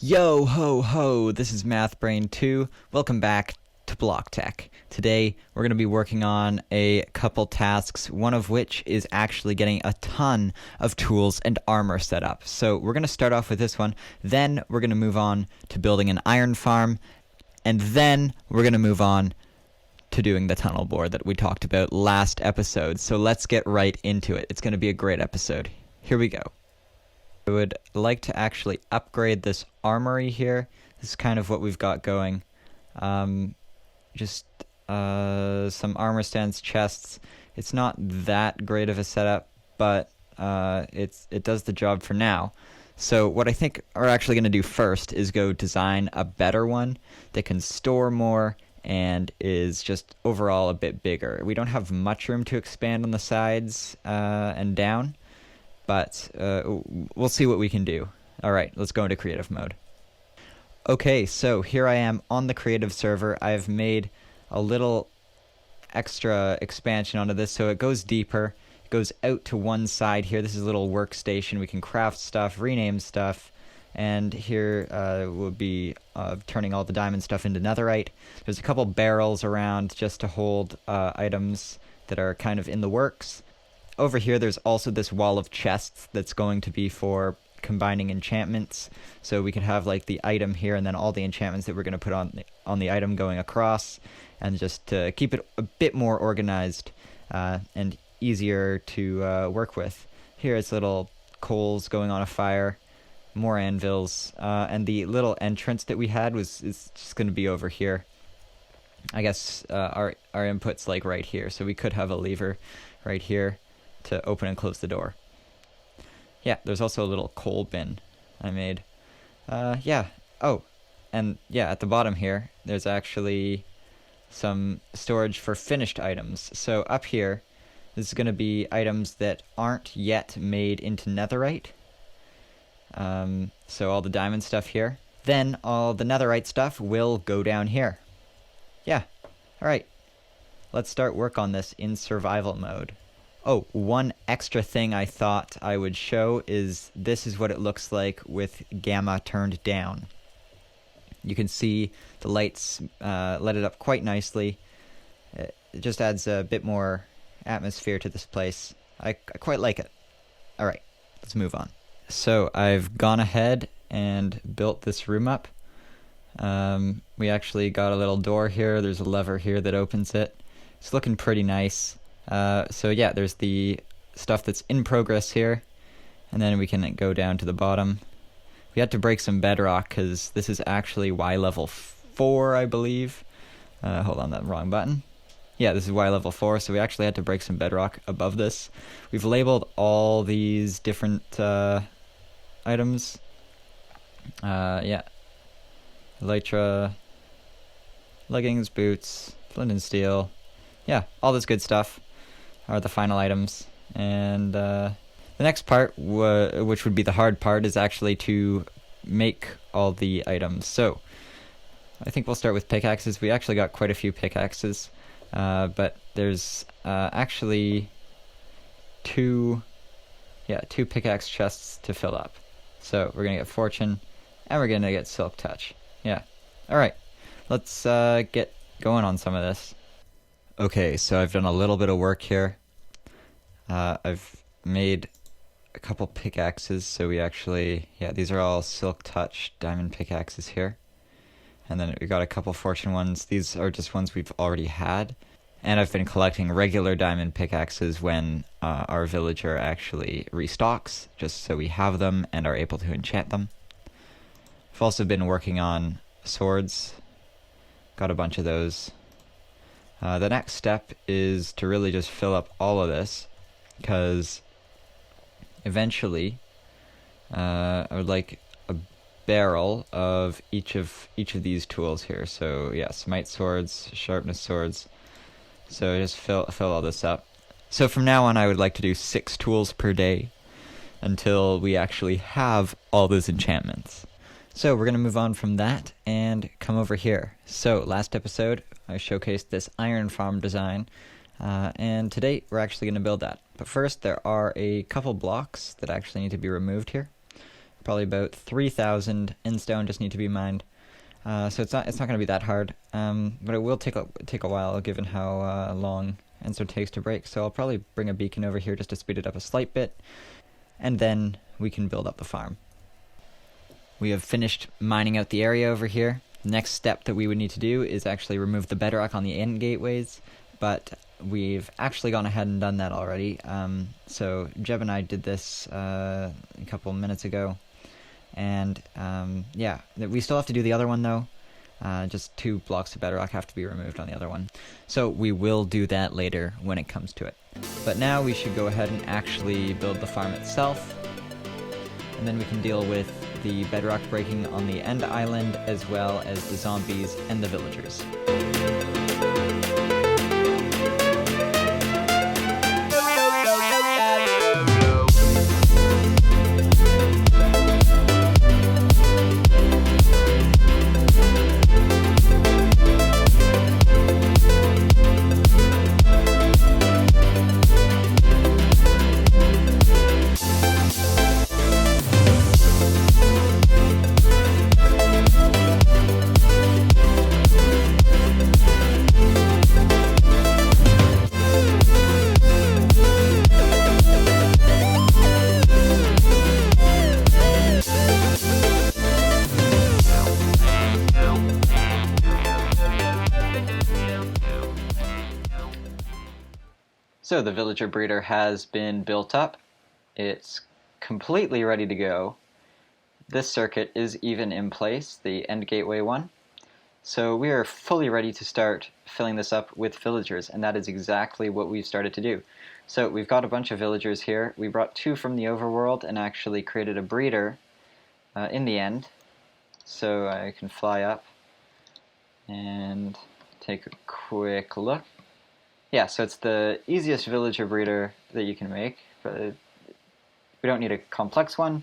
Yo ho ho, this is MathBrain2. Welcome back to BlockTech. Today we're going to be working on a couple tasks, one of which is actually getting a ton of tools and armor set up. So we're going to start off with this one, then we're going to move on to building an iron farm, and then we're going to move on to doing the tunnel board that we talked about last episode. So let's get right into it. It's going to be a great episode. Here we go. I would like to actually upgrade this armory here. This is kind of what we've got going. Just some armor stands, chests. It's not that great of a setup, but it does the job for now. So what I think we're actually going to do first is go design a better one that can store more and is just overall a bit bigger. We don't have much room to expand on the sides and down, but we'll see what we can do. Alright, let's go into creative mode. Okay, so here I am on the creative server. I've made a little extra expansion onto this so it goes deeper. It goes out to one side here. This is a little workstation. We can craft stuff, rename stuff, and here we'll be turning all the diamond stuff into netherite. There's a couple barrels around just to hold items that are kind of in the works. Over here there's also this wall of chests that's going to be for combining enchantments, so we can have like the item here and then all the enchantments that we're going to put on the item going across, and just to keep it a bit more organized and easier to work with. Here it's little coals going on a fire, more anvils, and the little entrance that we had is just going to be over here. I guess our input's like right here, so we could have a lever right here to open and close the door. Yeah, there's also a little coal bin I made. Yeah. Oh, and yeah, at the bottom here, there's actually some storage for finished items. So up here, this is going to be items that aren't yet made into netherite. So all the diamond stuff here. Then all the netherite stuff will go down here. Yeah. Alright. Let's start work on this in survival mode. Oh, one extra thing I thought I would show is this is what it looks like with gamma turned down. You can see the lights let it up quite nicely. It just adds a bit more atmosphere to this place. I quite like it. Alright, let's move on. So I've gone ahead and built this room up. We actually got a little door here. There's a lever here that opens it. It's looking pretty nice. So yeah, there's the stuff that's in progress here, and then we can go down to the bottom. We had to break some bedrock because this is actually Y level 4, I believe. Hold on, that wrong button. Yeah, this is Y level 4, so we actually had to break some bedrock above this. We've labeled all these different items. Yeah. Elytra, leggings, boots, flint and steel. Yeah, all this good stuff are the final items, and the next part, which would be the hard part, is actually to make all the items. So I think we'll start with pickaxes. We actually got quite a few pickaxes, but there's actually two pickaxe chests to fill up. So we're gonna get fortune, and we're gonna get silk touch. Yeah. Alright, let's get going on some of this. Okay, so I've done a little bit of work here. I've made a couple pickaxes, so we actually, yeah, these are all silk touch diamond pickaxes here. And then we got a couple fortune ones. These are just ones we've already had. And I've been collecting regular diamond pickaxes when our villager actually restocks, just so we have them and are able to enchant them. I've also been working on swords. Got a bunch of those. The next step is to really just fill up all of this, because eventually I would like a barrel of each of these tools here. So yeah, smite swords, sharpness swords. So just fill all this up. So from now on I would like to do 6 tools per day until we actually have all those enchantments. So we're going to move on from that and come over here. So last episode I showcased this iron farm design, and today we're actually going to build that. But first there are a couple blocks that actually need to be removed here. Probably about 3,000 end stone just need to be mined. So it's not going to be that hard, but it will take a while given how long endstone takes to break. So I'll probably bring a beacon over here just to speed it up a slight bit, and then we can build up the farm. We have finished mining out the area over here. The next step that we would need to do is actually remove the bedrock on the end gateways, but we've actually gone ahead and done that already. So Jeb and I did this a couple minutes ago. And yeah, we still have to do the other one though. Just 2 blocks of bedrock have to be removed on the other one. So we will do that later when it comes to it. But now we should go ahead and actually build the farm itself. And then we can deal with the bedrock breaking on the end island, as well as the zombies and the villagers. So the villager breeder has been built up. It's completely ready to go. This circuit is even in place, the end gateway one. So we are fully ready to start filling this up with villagers, and that is exactly what we've started to do. So we've got a bunch of villagers here. We brought 2 from the overworld and actually created a breeder in the end. So I can fly up and take a quick look. Yeah, so it's the easiest villager breeder that you can make. But we don't need a complex one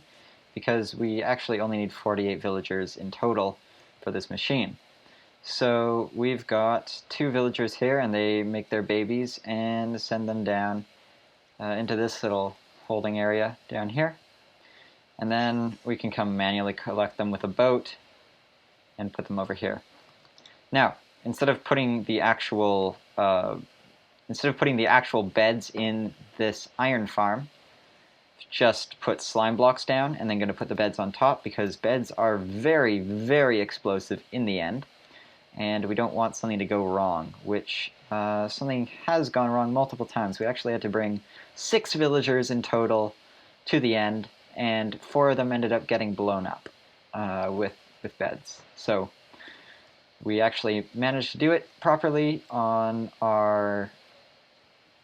because we actually only need 48 villagers in total for this machine. So we've got 2 villagers here, and they make their babies and send them down into this little holding area down here. And then we can come manually collect them with a boat and put them over here. Now, instead of putting the actual beds in this iron farm, just put slime blocks down and then going to put the beds on top, because beds are very, very explosive in the end, and we don't want something to go wrong, which something has gone wrong multiple times. We actually had to bring 6 villagers in total to the end, and 4 of them ended up getting blown up with beds. So we actually managed to do it properly on our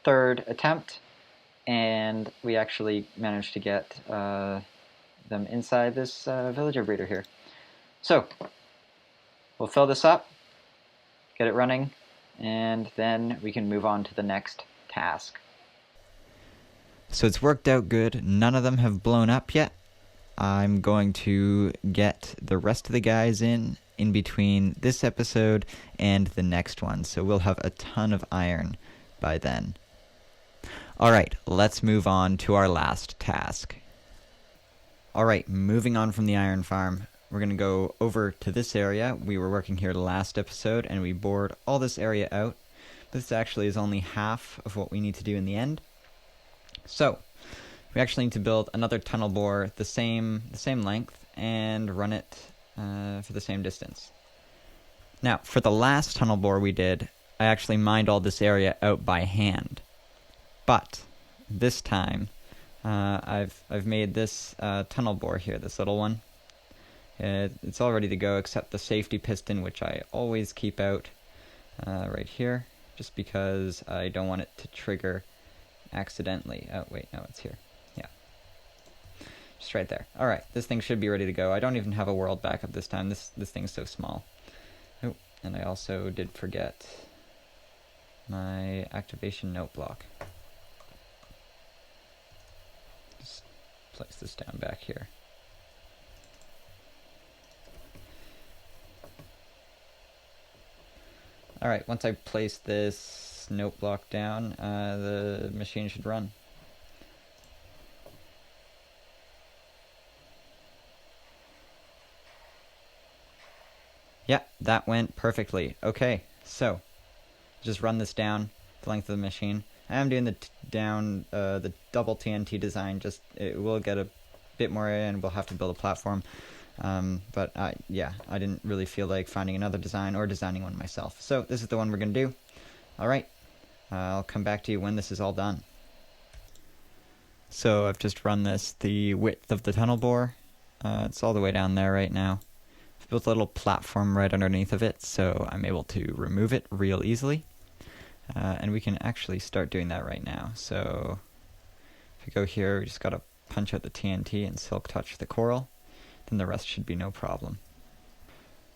3rd attempt, and we actually managed to get them inside this villager breeder here. So we'll fill this up, get it running, and then we can move on to the next task. So it's worked out good. None of them have blown up yet. I'm going to get the rest of the guys in between this episode and the next one, so we'll have a ton of iron by then. Alright, let's move on to our last task. Alright, moving on from the iron farm, we're going to go over to this area. We were working here last episode, and we bored all this area out. This actually is only half of what we need to do in the end. So, we actually need to build another tunnel bore the same length and run it for the same distance. Now, for the last tunnel bore we did, I actually mined all this area out by hand. But this time, I've made this tunnel bore here, this little one. It's all ready to go except the safety piston, which I always keep out right here, just because I don't want it to trigger accidentally. Oh wait, no, it's here. Yeah, just right there. All right, this thing should be ready to go. I don't even have a world backup this time. This thing's so small. Oh, and I also did forget my activation note block. Just place this down back here. Alright, once I place this note block down, the machine should run. Yeah, that went perfectly. Okay, so just run this down the length of the machine. I am doing the the double TNT design. Just it will get a bit more, and we'll have to build a platform. But yeah, I didn't really feel like finding another design or designing one myself. So this is the one we're gonna do. All right, I'll come back to you when this is all done. So I've just run this the width of the tunnel bore. It's all the way down there right now. I've built a little platform right underneath of it, so I'm able to remove it real easily. And we can actually start doing that right now. So if we go here, we just gotta punch out the TNT and silk touch the coral. Then the rest should be no problem.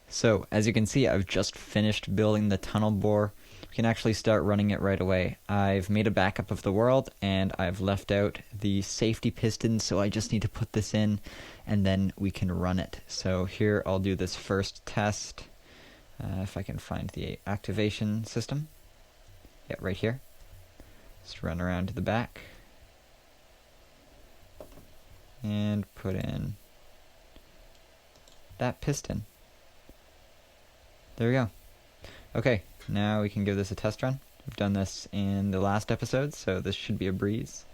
So as you can see, I've just finished building the tunnel bore. We can actually start running it right away. I've made a backup of the world, and I've left out the safety piston, so I just need to put this in, and then we can run it. So here I'll do this first test, if I can find the activation system. Yeah, right here. Just run around to the back, and put in that piston. There we go. Okay, now we can give this a test run. We've done this in the last episode, so this should be a breeze.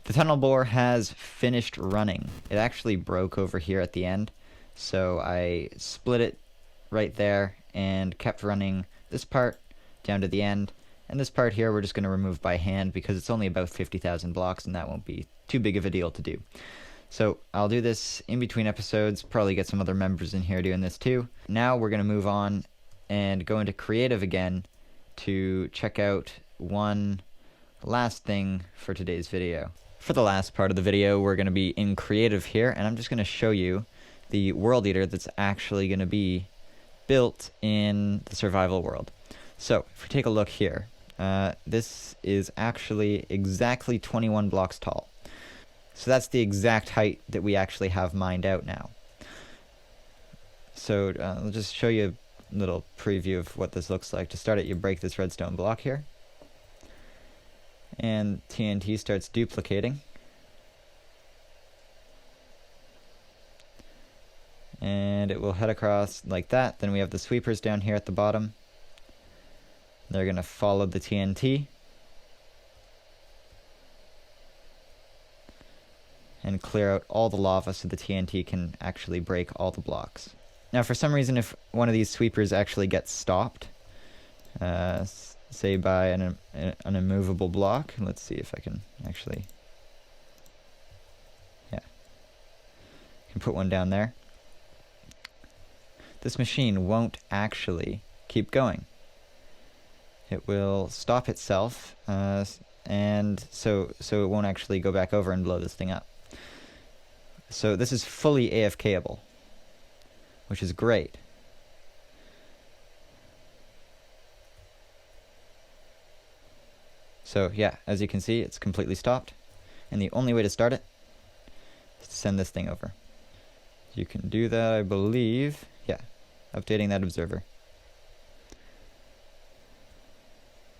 The tunnel bore has finished running. It actually broke over here at the end, so I split it right there and kept running this part down to the end. And this part here we're just going to remove by hand because it's only about 50,000 blocks and that won't be too big of a deal to do. So I'll do this in between episodes, probably get some other members in here doing this too. Now we're going to move on and go into creative again to check out one last thing for today's video. For the last part of the video, we're going to be in creative here, and I'm just going to show you the world eater that's actually going to be built in the survival world. So if we take a look here, this is actually exactly 21 blocks tall. So that's the exact height that we actually have mined out now. So I'll just show you a little preview of what this looks like. To start it, you break this redstone block here, and TNT starts duplicating. And it will head across like that. Then we have the sweepers down here at the bottom. They're going to follow the TNT and clear out all the lava so the TNT can actually break all the blocks. Now for some reason, if one of these sweepers actually gets stopped, say by an immovable block, let's see if I can actually, yeah, I can put one down there. This machine won't actually keep going. It will stop itself, and so it won't actually go back over and blow this thing up. So this is fully AFKable, which is great. So yeah, as you can see, it's completely stopped, and the only way to start it is to send this thing over. You can do that, I believe, yeah, updating that observer.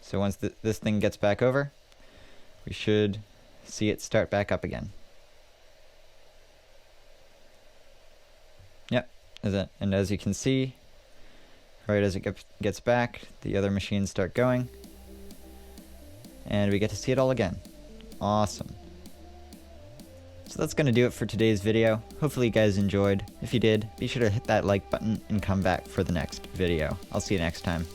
So once this thing gets back over, we should see it start back up again. Yep, and as you can see, right as it gets back, the other machines start going, and we get to see it all again. Awesome. So that's going to do it for today's video. Hopefully you guys enjoyed. If you did, be sure to hit that like button and come back for the next video. I'll see you next time.